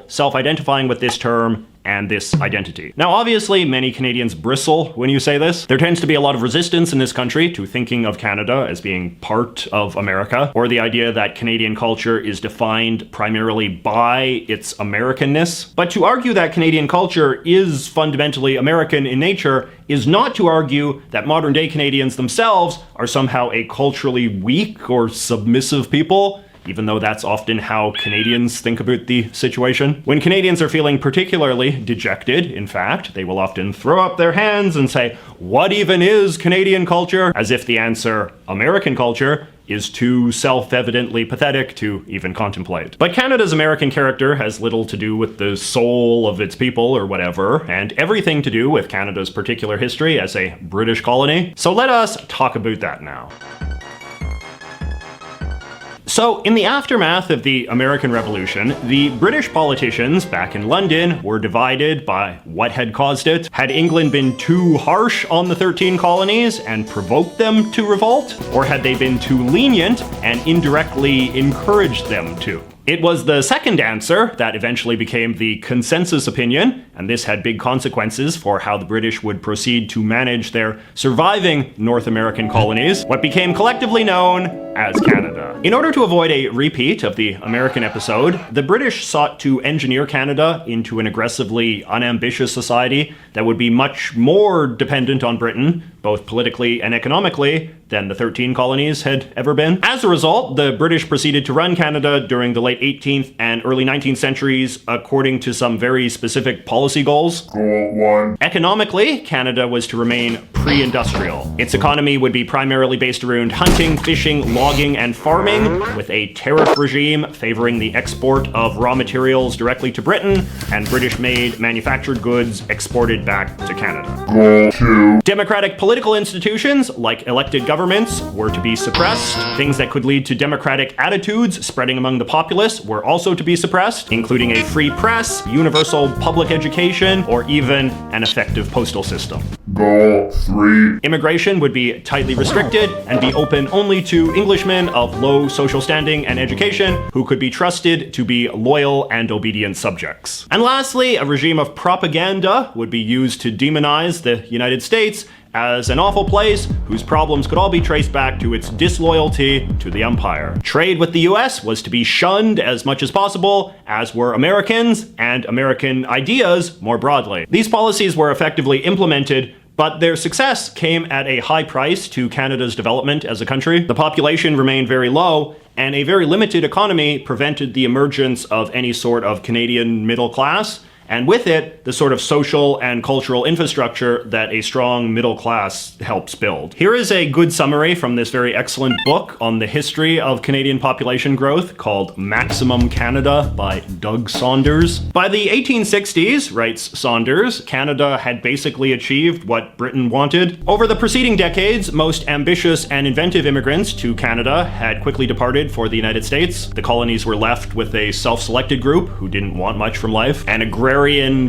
self-identifying with this term and this identity. Now, obviously, many Canadians bristle when you say this. There tends to be a lot of resistance in this country to thinking of Canada as being part of America, or the idea that Canadian culture is defined primarily by its Americanness. But to argue that Canadian culture is fundamentally American in nature is not to argue that modern-day Canadians themselves are somehow a culturally weak or submissive people, even though that's often how Canadians think about the situation. When Canadians are feeling particularly dejected, in fact, they will often throw up their hands and say, "What even is Canadian culture?" as if the answer, American culture, is too self-evidently pathetic to even contemplate. But Canada's American character has little to do with the soul of its people or whatever, and everything to do with Canada's particular history as a British colony. So let us talk about that now. So, in the aftermath of the American Revolution, the British politicians back in London were divided by what had caused it. Had England been too harsh on the 13 colonies and provoked them to revolt? Or had they been too lenient and indirectly encouraged them to? It was the second answer that eventually became the consensus opinion, and this had big consequences for how the British would proceed to manage their surviving North American colonies, what became collectively known as Canada. In order to avoid a repeat of the American episode, the British sought to engineer Canada into an aggressively unambitious society that would be much more dependent on Britain, both politically and economically, than the 13 colonies had ever been. As a result, the British proceeded to run Canada during the late 18th and early 19th centuries according to some very specific policy goals. Goal 1. Economically, Canada was to remain pre-industrial. Its economy would be primarily based around hunting, fishing, logging, and farming, with a tariff regime favoring the export of raw materials directly to Britain, and British-made manufactured goods exported back to Canada. Goal 2. Democratic political institutions, like elected governments, were to be suppressed. Things that could lead to democratic attitudes spreading among the populace were also to be suppressed, including a free press, universal public education, or even an effective postal system. Goal 3. Immigration would be tightly restricted and be open only to Englishmen of low social standing and education who could be trusted to be loyal and obedient subjects. And lastly, a regime of propaganda would be used to demonize the United States as an awful place whose problems could all be traced back to its disloyalty to the empire. Trade with the US was to be shunned as much as possible, as were Americans and American ideas more broadly. These policies were effectively implemented, but their success came at a high price to Canada's development as a country. The population remained very low, and a very limited economy prevented the emergence of any sort of Canadian middle class, and with it, the sort of social and cultural infrastructure that a strong middle class helps build. Here is a good summary from this very excellent book on the history of Canadian population growth called Maximum Canada by Doug Saunders. By the 1860s, writes Saunders, Canada had basically achieved what Britain wanted. Over the preceding decades, most ambitious and inventive immigrants to Canada had quickly departed for the United States. The colonies were left with a self-selected group who didn't want much from life, and agrarian,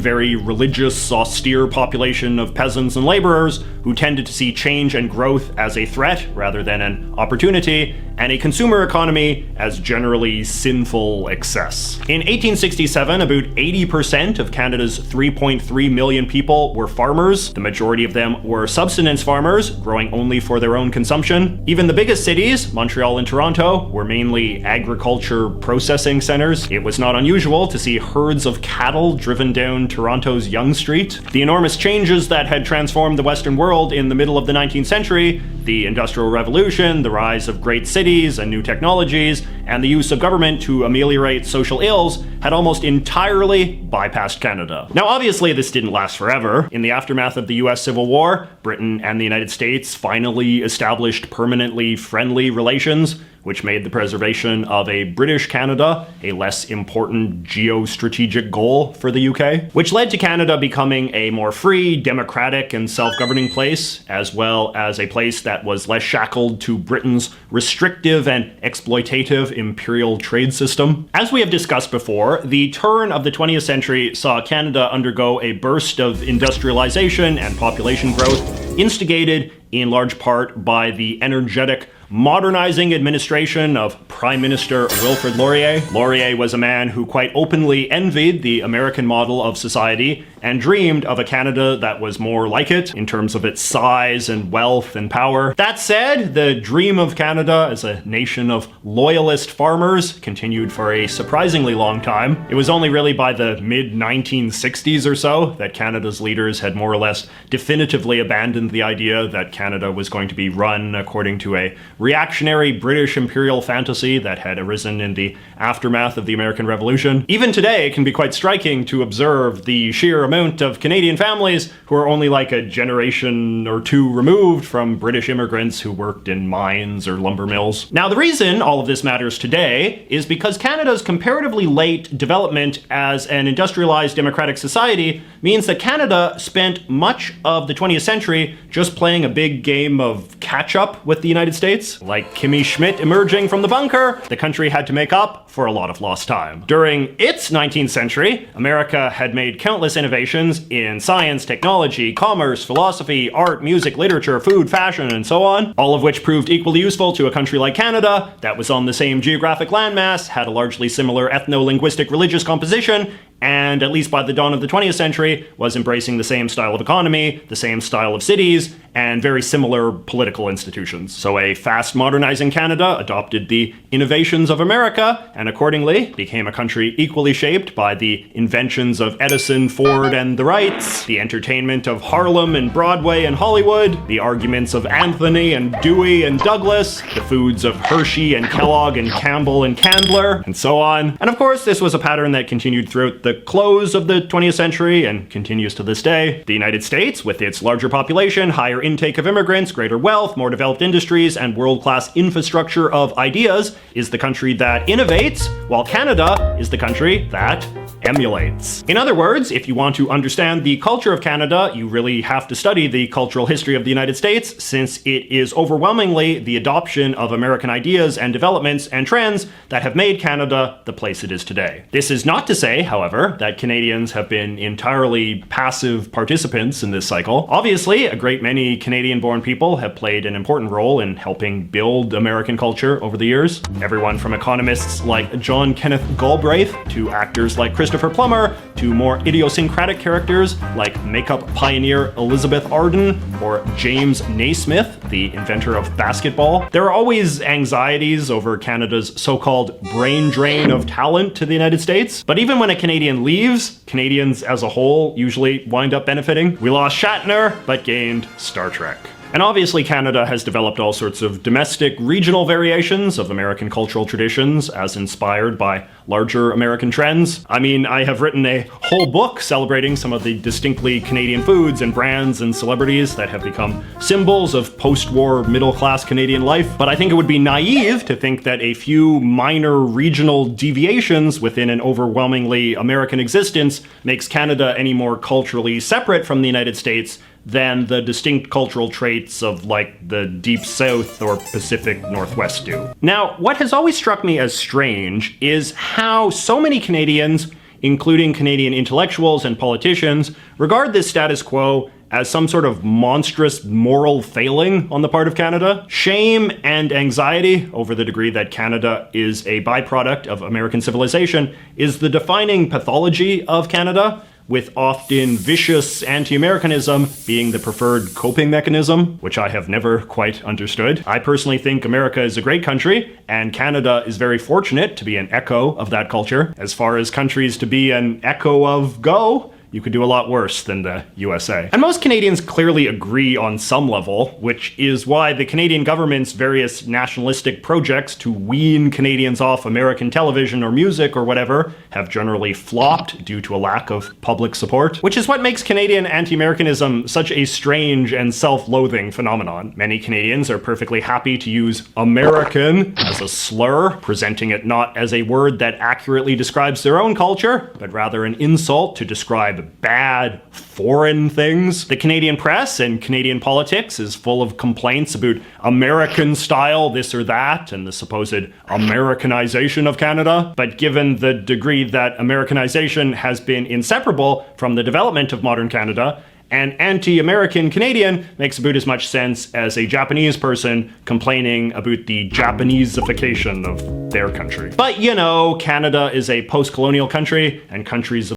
very religious, austere population of peasants and laborers who tended to see change and growth as a threat rather than an opportunity, and a consumer economy as generally sinful excess. In 1867, about 80% of Canada's 3.3 million people were farmers. The majority of them were subsistence farmers, growing only for their own consumption. Even the biggest cities, Montreal and Toronto, were mainly agriculture processing centers. It was not unusual to see herds of cattle driven down Toronto's Yonge Street. The enormous changes that had transformed the Western world in the middle of the 19th century, the Industrial Revolution, the rise of great cities and new technologies, and the use of government to ameliorate social ills had almost entirely bypassed Canada. Now, obviously, this didn't last forever. In the aftermath of the US Civil War, Britain and the United States finally established permanently friendly relations, which made the preservation of a British Canada a less important geostrategic goal for the UK, which led to Canada becoming a more free, democratic, and self-governing place, as well as a place that was less shackled to Britain's restrictive and exploitative imperial trade system. As we have discussed before, the turn of the 20th century saw Canada undergo a burst of industrialization and population growth, instigated in large part by the energetic modernizing administration of Prime Minister Wilfrid Laurier. Laurier was a man who quite openly envied the American model of society and dreamed of a Canada that was more like it in terms of its size and wealth and power. That said, the dream of Canada as a nation of loyalist farmers continued for a surprisingly long time. It was only really by the mid-1960s or so that Canada's leaders had more or less definitively abandoned the idea that Canada was going to be run according to a reactionary British imperial fantasy that had arisen in the aftermath of the American Revolution. Even today, it can be quite striking to observe the sheer amount of Canadian families who are only like a generation or two removed from British immigrants who worked in mines or lumber mills. Now, the reason all of this matters today is because Canada's comparatively late development as an industrialized democratic society means that Canada spent much of the 20th century just playing a big game of catch-up with the United States. Like Kimmy Schmidt emerging from the bunker, the country had to make up for a lot of lost time. During its 19th century, America had made countless innovations in science, technology, commerce, philosophy, art, music, literature, food, fashion, and so on, all of which proved equally useful to a country like Canada that was on the same geographic landmass, had a largely similar ethno-linguistic religious composition, and at least by the dawn of the 20th century, was embracing the same style of economy, the same style of cities, and very similar political institutions. So a fast modernizing Canada adopted the innovations of America, and accordingly became a country equally shaped by the inventions of Edison, Ford, and the Wrights, the entertainment of Harlem and Broadway and Hollywood, the arguments of Anthony and Dewey and Douglas, the foods of Hershey and Kellogg and Campbell and Candler, and so on. And of course, this was a pattern that continued throughout the close of the 20th century and continues to this day. The United States, with its larger population, higher intake of immigrants, greater wealth, more developed industries, and world-class infrastructure of ideas, is the country that innovates, while Canada is the country that emulates. In other words, if you want to understand the culture of Canada, you really have to study the cultural history of the United States, since it is overwhelmingly the adoption of American ideas and developments and trends that have made Canada the place it is today. This is not to say, however, that Canadians have been entirely passive participants in this cycle. Obviously, a great many Canadian-born people have played an important role in helping build American culture over the years. Everyone from economists like John Kenneth Galbraith to actors like Christopher Plummer to more idiosyncratic characters like makeup pioneer Elizabeth Arden or James Naismith, the inventor of basketball. There are always anxieties over Canada's so-called brain drain of talent to the United States, but even when a Canadian leaves, Canadians as a whole usually wind up benefiting. We lost Shatner, but gained Star Trek. And obviously Canada has developed all sorts of domestic, regional variations of American cultural traditions as inspired by larger American trends. I mean, I have written a whole book celebrating some of the distinctly Canadian foods and brands and celebrities that have become symbols of post-war middle-class Canadian life, but I think it would be naive to think that a few minor regional deviations within an overwhelmingly American existence makes Canada any more culturally separate from the United States than the distinct cultural traits of, like, the Deep South or Pacific Northwest do. Now, what has always struck me as strange is how so many Canadians, including Canadian intellectuals and politicians, regard this status quo as some sort of monstrous moral failing on the part of Canada. Shame and anxiety over the degree that Canada is a byproduct of American civilization is the defining pathology of Canada, with often vicious anti-Americanism being the preferred coping mechanism, which I have never quite understood. I personally think America is a great country, and Canada is very fortunate to be an echo of that culture. As far as countries to be an echo of go, you could do a lot worse than the USA. And most Canadians clearly agree on some level, which is why the Canadian government's various nationalistic projects to wean Canadians off American television or music or whatever have generally flopped due to a lack of public support, which is what makes Canadian anti-Americanism such a strange and self-loathing phenomenon. Many Canadians are perfectly happy to use American as a slur, presenting it not as a word that accurately describes their own culture, but rather an insult to describe bad foreign things. The Canadian press and Canadian politics is full of complaints about American style this or that and the supposed Americanization of Canada. But given the degree that Americanization has been inseparable from the development of modern Canada, An anti-American Canadian makes about as much sense as a Japanese person complaining about the Japaneseification of their country. But you know, Canada is a post-colonial country, and countries